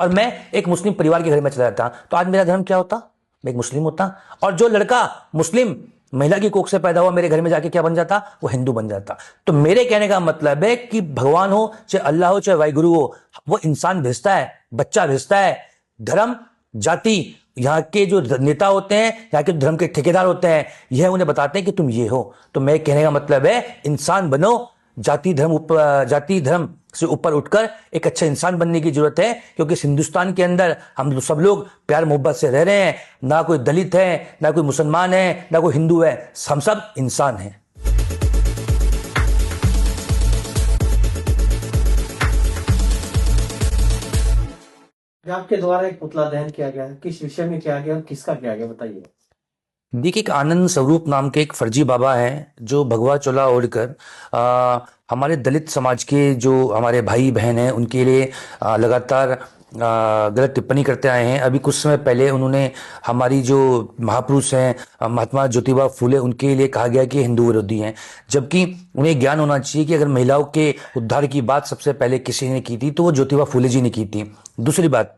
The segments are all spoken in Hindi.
और मैं एक मुस्लिम परिवार के घर में चला जाता, तो आज मेरा धर्म क्या होता? मैं एक मुस्लिम होता। और जो लड़का मुस्लिम महिला की कोख से पैदा हुआ मेरे घर में जाके क्या बन जाता? वो हिंदू बन जाता। तो मेरे कहने का मतलब है कि भगवान हो, चाहे अल्लाह हो, चाहे वाहिगुरु हो, वो इंसान भेजता है, बच्चा भेजता है। धर्म, जाति, यहाँ के जो नेता होते हैं, यहाँ के धर्म के ठेकेदार होते हैं, यह उन्हें बताते हैं कि तुम ये हो। तो मैं कहने का मतलब है, इंसान बनो, जाति धर्म से ऊपर उठकर एक अच्छा इंसान बनने की जरूरत है। क्योंकि इस हिंदुस्तान के अंदर हम सब लोग प्यार मोहब्बत से रह रहे हैं। ना कोई दलित है, ना कोई मुसलमान है, ना कोई हिंदू है, हम सब इंसान हैं। आपके द्वारा एक पुतला दहन किया गया, किस विषय में किया गया और किसका किया गया, बताइए। देखिए, एक आनंद स्वरूप नाम के एक फर्जी बाबा हैं जो भगवा चोला ओढ़कर हमारे दलित समाज के जो हमारे भाई बहन हैं उनके लिए लगातार गलत टिप्पणी करते आए हैं। अभी कुछ समय पहले उन्होंने हमारी जो महापुरुष हैं महात्मा ज्योतिबा फूले, उनके लिए कहा गया कि हिंदू विरोधी हैं। जबकि उन्हें ज्ञान होना चाहिए कि अगर महिलाओं के उद्धार की बात सबसे पहले किसी ने की थी तो वो ज्योतिबा फूले जी ने की थी। दूसरी बात,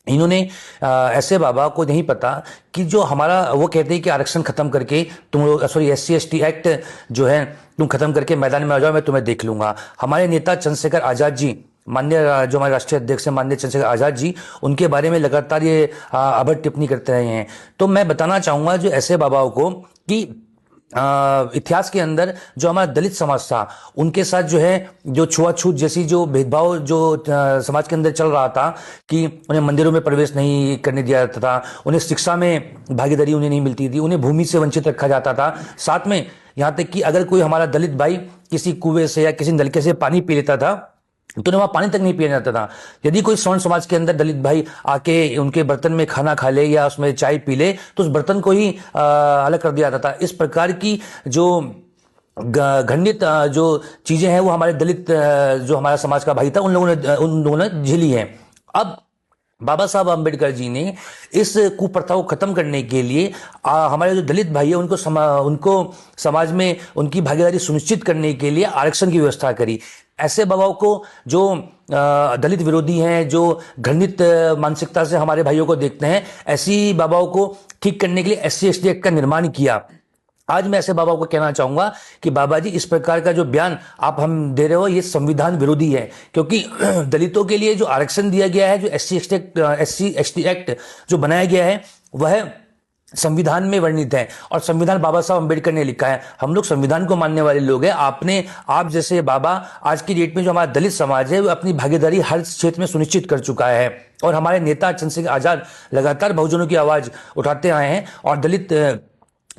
इन्होंने ऐसे बाबा को नहीं पता कि जो हमारा, वो कहते हैं कि आरक्षण खत्म करके तुम लोग, सॉरी, SC/ST एक्ट जो है तुम खत्म करके मैदान में आ जाओ, मैं तुम्हें देख लूंगा। हमारे नेता चंद्रशेखर आजाद जी, माननीय जो हमारे राष्ट्रीय अध्यक्ष हैं माननीय चंद्रशेखर आजाद जी, उनके बारे में लगातार ये अभद्र टिप्पणी करते रहे हैं। तो मैं बताना चाहूंगा जो ऐसे बाबाओं को कि इतिहास के अंदर जो हमारा दलित समाज था उनके साथ जो है जो छुआछूत जैसी जो भेदभाव जो समाज के अंदर चल रहा था कि उन्हें मंदिरों में प्रवेश नहीं करने दिया जाता था, उन्हें शिक्षा में भागीदारी उन्हें नहीं मिलती थी, उन्हें भूमि से वंचित रखा जाता था। साथ में यहाँ तक कि अगर कोई हमारा दलित भाई किसी कुएं से या किसी नलके से पानी पी लेता था तो उन्हें वहां पानी तक नहीं पिया जाता था। यदि कोई स्वर्ण समाज के अंदर दलित भाई आके उनके बर्तन में खाना खा ले या उसमें चाय पी ले तो उस बर्तन को ही अलग कर दिया जाता था। इस प्रकार की जो घंडित जो चीजें हैं वो हमारे दलित जो हमारा समाज का भाई था उन लोगों ने झेली है। अब बाबा साहब अम्बेडकर जी ने इस कुप्रथा को खत्म करने के लिए हमारे जो दलित भाई है उनको समाज में उनकी भागीदारी सुनिश्चित करने के लिए आरक्षण की व्यवस्था करी। ऐसे बाबाओं को जो दलित विरोधी हैं, जो घृणित मानसिकता से हमारे भाइयों को देखते हैं, ऐसी बाबाओं को ठीक करने के लिए SC/ST एक्ट का निर्माण किया। आज मैं ऐसे बाबा को कहना चाहूंगा कि बाबा जी, इस प्रकार का जो बयान आप हम दे रहे हो ये संविधान विरोधी है। क्योंकि दलितों के लिए जो आरक्षण दिया गया है, जो SC/ST एक्ट जो बनाया गया है वह संविधान में वर्णित है और संविधान बाबा साहब अम्बेडकर ने लिखा है। हम लोग संविधान को मानने वाले लोग हैं। आप जैसे बाबा आज की डेट में जो हमारा दलित समाज है वो अपनी भागीदारी हर क्षेत्र में सुनिश्चित कर चुका है। और हमारे नेता चंद्रशेखर आजाद लगातार बहुजनों की आवाज उठाते आए हैं और दलित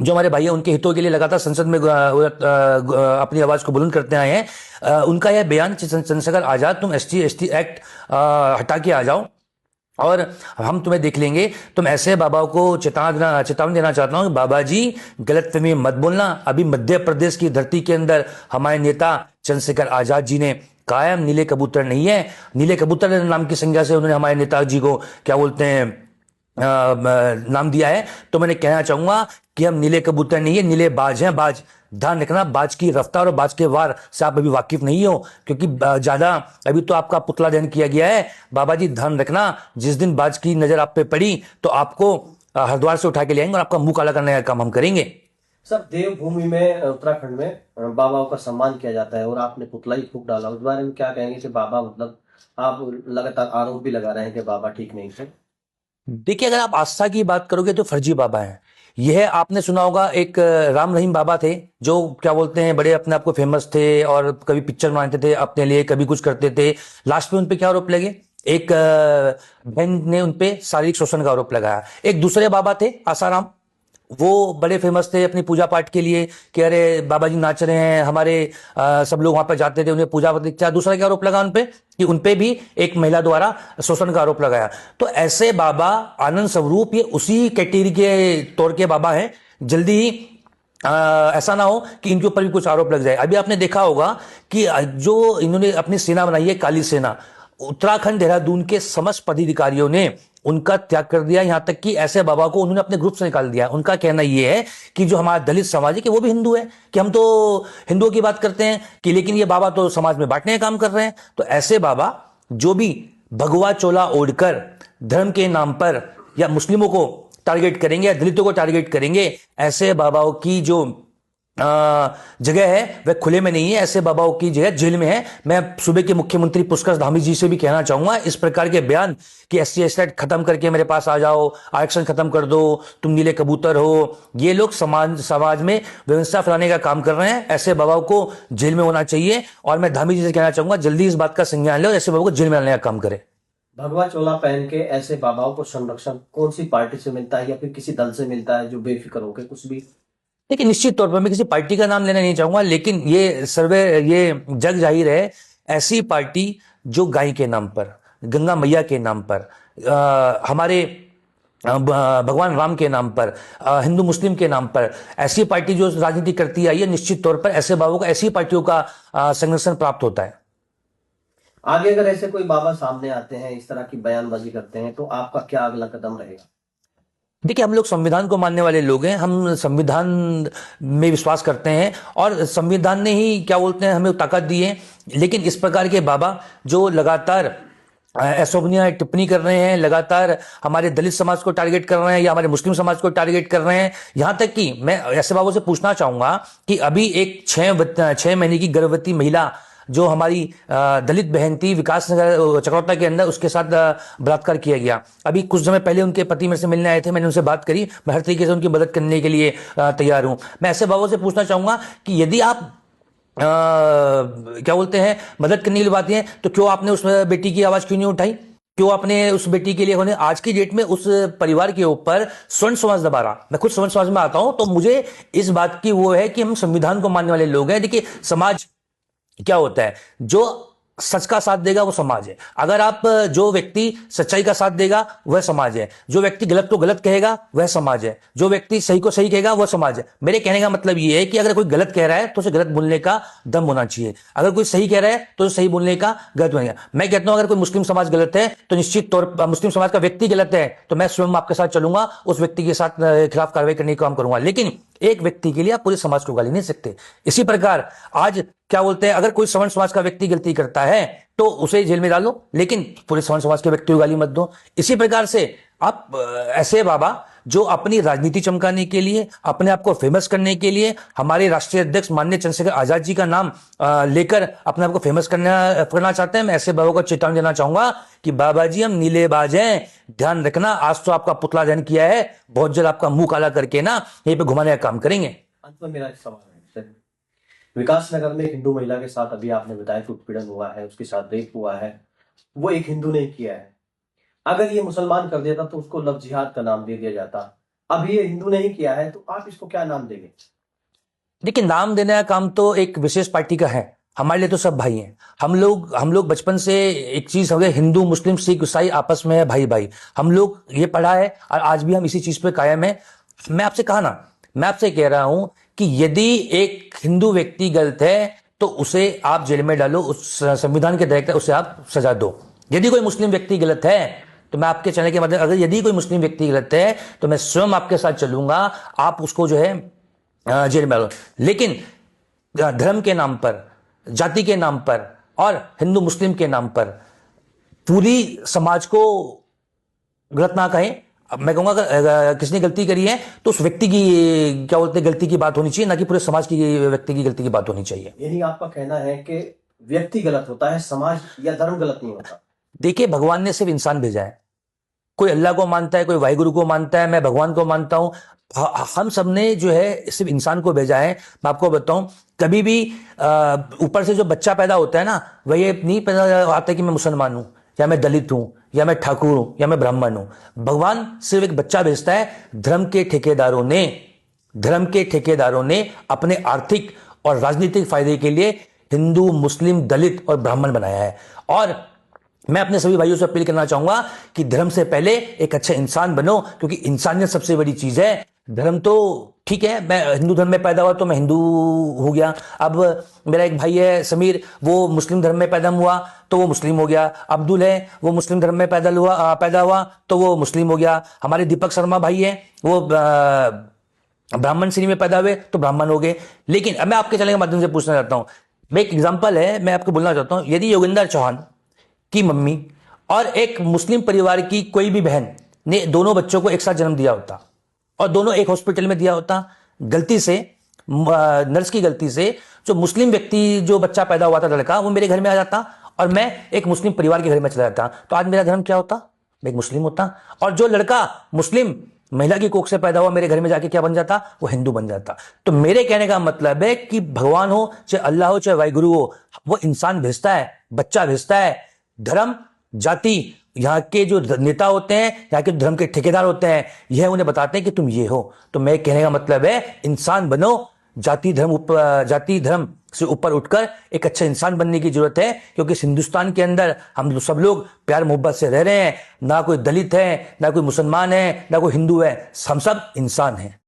जो हमारे भाई हैं उनके हितों के लिए लगातार संसद में अपनी आवाज को बुलंद करते आए हैं। उनका यह बयान, चंद्रशेखर आजाद, तुम SC/ST एक्ट हटा के आ जाओ और हम तुम्हें देख लेंगे। तुम ऐसे बाबाओं को चेतावनी देना चाहता हूं कि बाबा जी, गलतफहमी मत बोलना। अभी मध्य प्रदेश की धरती के अंदर हमारे नेता चंद्रशेखर आजाद जी ने कायम नीले कबूतर नहीं है, नीले कबूतर नाम की संज्ञा से उन्होंने हमारे नेताजी को क्या बोलते हैं नाम दिया है। तो मैंने कहना चाहूंगा कि हम नीले कबूतर नहीं है, नीले बाज हैं। बाज, ध्यान रखना, बाज की रफ्तार और बाज के वार से आप अभी वाकिफ नहीं हो, क्योंकि ज्यादा अभी तो आपका पुतला दहन किया गया है। बाबा जी ध्यान रखना, जिस दिन बाज की नजर आप पे पड़ी तो आपको हरिद्वार से उठा के ले आएंगे और आपका मुंह काला करने का काम हम करेंगे। सर, देवभूमि में उत्तराखंड में बाबाओं का सम्मान किया जाता है और आपने पुतला ही फूक डाला, उस बारे में क्या कहेंगे कि बाबा, मतलब आप लगातार आरोप भी लगा रहे हैं कि बाबा ठीक नहीं थे। देखिए, अगर आप आस्था की बात करोगे तो फर्जी बाबा है। यह आपने सुना होगा, एक राम रहीम बाबा थे जो क्या बोलते हैं बड़े अपने आप को फेमस थे और कभी पिक्चर बनाते थे अपने लिए, कभी कुछ करते थे। लास्ट में उनपे क्या आरोप लगे? एक बहन ने उनपे शारीरिक शोषण का आरोप लगाया। एक दूसरे बाबा थे आसाराम, वो बड़े फेमस थे अपनी पूजा पाठ के लिए कि अरे बाबा जी नाच रहे हैं, हमारे सब लोग वहां पर जाते थे उन्हें पूजा पाठ। दूसरा क्या आरोप लगा उनपे? कि उनपे भी एक महिला द्वारा शोषण का आरोप लगाया। तो ऐसे बाबा आनंद स्वरूप ये उसी कैटेगरी के तौर के बाबा हैं। जल्दी ही ऐसा ना हो कि इनके ऊपर भी कुछ आरोप लग जाए। अभी आपने देखा होगा कि जो इन्होंने अपनी सेना बनाई है, काली सेना, उत्तराखंड देहरादून के समस्त पदाधिकारियों ने उनका त्याग कर दिया। यहां तक कि ऐसे बाबा को उन्होंने अपने ग्रुप से निकाल दिया। उनका कहना यह है कि जो हमारा दलित समाज है कि वो भी हिंदू है, कि हम तो हिंदुओं की बात करते हैं कि लेकिन ये बाबा तो समाज में बांटने का काम कर रहे हैं। तो ऐसे बाबा जो भी भगवा चोला ओढ़कर धर्म के नाम पर या मुस्लिमों को टारगेट करेंगे या दलितों को टारगेट करेंगे, ऐसे बाबाओं की जो जगह है वह खुले में नहीं है, ऐसे बाबाओं की जगह जेल में है। मैं सूबे के मुख्यमंत्री पुष्कर धामी जी से भी कहना चाहूंगा, इस प्रकार के बयान कि SC ST खत्म करके मेरे पास आ जाओ, आरक्षण खत्म कर दो, तुम नीले कबूतर हो, ये लोग समाज में व्यवस्था फैलाने का काम कर रहे हैं। ऐसे बाबाओं को जेल में होना चाहिए और मैं धामी जी से कहना चाहूंगा जल्दी इस बात का संज्ञान ले और ऐसे बाबाओं को जेल में डालने का काम करे। भगवा चोला पहन के ऐसे बाबाओं को संरक्षण कौन सी पार्टी से मिलता है या फिर किसी दल से मिलता है जो बेफिक्र होकर कुछ भी? देखिए, निश्चित तौर पर मैं किसी पार्टी का नाम लेना नहीं चाहूंगा, लेकिन ये जग जाहिर है, ऐसी पार्टी जो गाय के नाम पर, गंगा मैया के नाम पर, हमारे भगवान राम के नाम पर, हिंदू मुस्लिम के नाम पर ऐसी पार्टी जो राजनीति करती आई है, निश्चित तौर पर ऐसे बाबू को ऐसी पार्टियों का संरक्षण प्राप्त होता है। आगे अगर ऐसे कोई बाबा सामने आते हैं, इस तरह की बयानबाजी करते हैं, तो आपका क्या अगला कदम रहेगा? देखिए, हम लोग संविधान को मानने वाले लोग हैं, हम संविधान में विश्वास करते हैं और संविधान ने ही क्या बोलते हैं हमें ताकत दी है। लेकिन इस प्रकार के बाबा जो लगातार अशोभनीय टिप्पणी कर रहे हैं, लगातार हमारे दलित समाज को टारगेट कर रहे हैं या हमारे मुस्लिम समाज को टारगेट कर रहे हैं, यहां तक कि मैं ऐसे बाबों से पूछना चाहूंगा कि अभी एक 6 महीने की गर्भवती महिला जो हमारी दलित बहन थी विकास नगर चकरौता के अंदर, उसके साथ बलात्कार किया गया। अभी कुछ समय पहले उनके पति मेरे से मिलने आए थे, मैंने उनसे बात करी, मैं हर तरीके से उनकी मदद करने के लिए तैयार हूं। मैं ऐसे बाबों से पूछना चाहूंगा कि यदि आप क्या बोलते हैं मदद करने के लिए बात है, तो क्यों आपने उस बेटी की आवाज क्यों नहीं उठाई? क्यों आपने उस बेटी के लिए होने आज की डेट में उस परिवार के ऊपर स्वर्ण समाज दबा रहा? मैं खुद स्वर्ण समाज में आता हूं, तो मुझे इस बात की वो है कि हम संविधान को मानने वाले लोग हैं। देखिए, समाज क्या होता है, जो सच का साथ देगा वो समाज है। अगर आप जो व्यक्ति सच्चाई का साथ देगा वह समाज है, जो व्यक्ति गलत को गलत कहेगा वह समाज है, जो व्यक्ति सही को सही कहेगा वह समाज है। मेरे कहने का मतलब ये है कि अगर कोई गलत कह रहा है तो उसे गलत बोलने का दम होना चाहिए, अगर कोई सही कह रहा है तो उसे सही बोलने का गलत बनेगा। मैं कहता हूं अगर कोई मुस्लिम समाज गलत है तो निश्चित तौर पर मुस्लिम समाज का व्यक्ति गलत है तो मैं स्वयं आपके साथ चलूंगा, उस व्यक्ति के साथ खिलाफ कार्रवाई करने का काम करूंगा। लेकिन एक व्यक्ति के लिए आप पूरे समाज को गाली नहीं सकते। इसी प्रकार आज क्या बोलते हैं, अगर कोई सवर्ण समाज का व्यक्ति गलती करता है तो उसे जेल में डालो, लेकिन पूरे सवर्ण समाज के व्यक्ति को गाली मत दो। इसी प्रकार से आप ऐसे बाबा जो अपनी राजनीति चमकाने के लिए, अपने आप को फेमस करने के लिए हमारे राष्ट्रीय अध्यक्ष माननीय चंद्रशेखर आजाद जी का नाम लेकर अपने आप को फेमस करना चाहते हैं, मैं ऐसे बाबा को चेतावनी देना चाहूंगा कि बाबा जी हम नीलेबाज हैं, ध्यान रखना, आज तो आपका पुतला दहन किया है, बहुत जल्द आपका मुंह काला करके ना यहीं पे घुमाने का काम करेंगे। अंत में मेरा एक सवाल है, विकास नगर में एक हिंदू महिला के साथ अभी आपने बताया कि उत्पीड़न हुआ है, उसके साथ रेप हुआ है, वो एक हिंदू ने किया है। अगर ये मुसलमान कर देता तो उसको लव जिहाद का नाम दे दिया जाता, अभी ये हिंदू ने ही किया है तो आप इसको क्या नाम देंगे? देखिए, नाम देने का काम तो एक विशेष पार्टी का है, हमारे लिए तो सब भाई हैं। हम लोग बचपन से एक चीज हो गए, हिंदू मुस्लिम सिख ईसाई आपस में है भाई भाई, हम लोग ये पढ़ा है और आज भी हम इसी चीज पे कायम है। मैं आपसे कहा ना, मैं आपसे कह रहा हूं कि यदि एक हिंदू व्यक्ति गलत है तो उसे आप जेल में डालो, उस संविधान के तहत उसे आप सजा दो। यदि कोई मुस्लिम व्यक्ति गलत है तो मैं आपके चैनल के माध्यम, अगर यदि कोई मुस्लिम व्यक्ति गलत है तो मैं स्वयं आपके साथ चलूंगा, आप उसको जो है जेल में डालो। लेकिन धर्म के नाम पर, जाति के नाम पर और हिंदू मुस्लिम के नाम पर पूरी समाज को गलत ना कहें। अब मैं कहूंगा अगर किसने गलती करी है तो उस व्यक्ति की क्या बोलते हैं गलती की बात होनी चाहिए, ना कि पूरे समाज की व्यक्ति की गलती की बात होनी चाहिए। यही आपका कहना है कि व्यक्ति गलत होता है, समाज या धर्म गलत नहीं होता? देखिए, भगवान ने सिर्फ इंसान भेजा है, कोई अल्लाह को मानता है, कोई वाहिगुरु को मानता है, मैं भगवान को मानता हूं, हम सबने जो है सिर्फ इंसान को भेजा है। मैं आपको बताऊं, कभी भी ऊपर से जो बच्चा पैदा होता है ना, वह ये नहीं पैदा आता कि मैं मुसलमान हूं या मैं दलित हूं या मैं ठाकुर हूं या मैं ब्राह्मण हूं। भगवान सिर्फ एक बच्चा भेजता है। धर्म के ठेकेदारों ने अपने आर्थिक और राजनीतिक फायदे के लिए हिंदू मुस्लिम दलित और ब्राह्मण बनाया है। और मैं अपने सभी भाइयों से अपील करना चाहूंगा कि धर्म से पहले एक अच्छा इंसान बनो, क्योंकि इंसानियत सबसे बड़ी चीज है। धर्म तो ठीक है, मैं हिंदू धर्म में पैदा हुआ तो मैं हिंदू हो गया, अब मेरा एक भाई है समीर, वो मुस्लिम धर्म में पैदा हुआ तो वो मुस्लिम हो गया, अब्दुल है वो मुस्लिम धर्म में पैदा हुआ तो वो मुस्लिम हो गया, हमारे दीपक शर्मा भाई है वो ब्राह्मण श्रेणी में पैदा हुए तो ब्राह्मण हो गए। लेकिन अब मैं आपके चैनल के माध्यम से पूछना चाहता हूं, मैं एक एग्जाम्पल है, मैं आपको बोलना चाहता हूं, यदि योगेंद्र चौहान की मम्मी और एक मुस्लिम परिवार की कोई भी बहन ने दोनों बच्चों को एक साथ जन्म दिया होता और दोनों एक हॉस्पिटल में दिया होता, गलती से नर्स की गलती से जो मुस्लिम व्यक्ति, जो बच्चा पैदा हुआ था लड़का, वो मेरे घर में आ जाता और मैं एक मुस्लिम परिवार के घर में चला जाता, तो आज मेरा धर्म क्या होता? मैं एक मुस्लिम होता। और जो लड़का मुस्लिम महिला की कोख से पैदा हुआ मेरे घर में जाके क्या बन जाता? वो हिंदू बन जाता। तो मेरे कहने का मतलब है कि भगवान हो, चाहे अल्लाह हो, चाहे वाहिगुरु हो, वो इंसान भेजता है, बच्चा भेजता है। धर्म, जाति, यहाँ के जो नेता होते हैं, यहाँ के धर्म के ठेकेदार होते हैं, यह उन्हें बताते हैं कि तुम ये हो। तो मैं कहने का मतलब है इंसान बनो, जाति धर्म से ऊपर उठकर एक अच्छा इंसान बनने की जरूरत है, क्योंकि इस हिंदुस्तान के अंदर हम सब लोग प्यार मोहब्बत से रह रहे हैं। ना कोई दलित है, ना कोई मुसलमान है, ना कोई हिंदू है, हम सब इंसान हैं।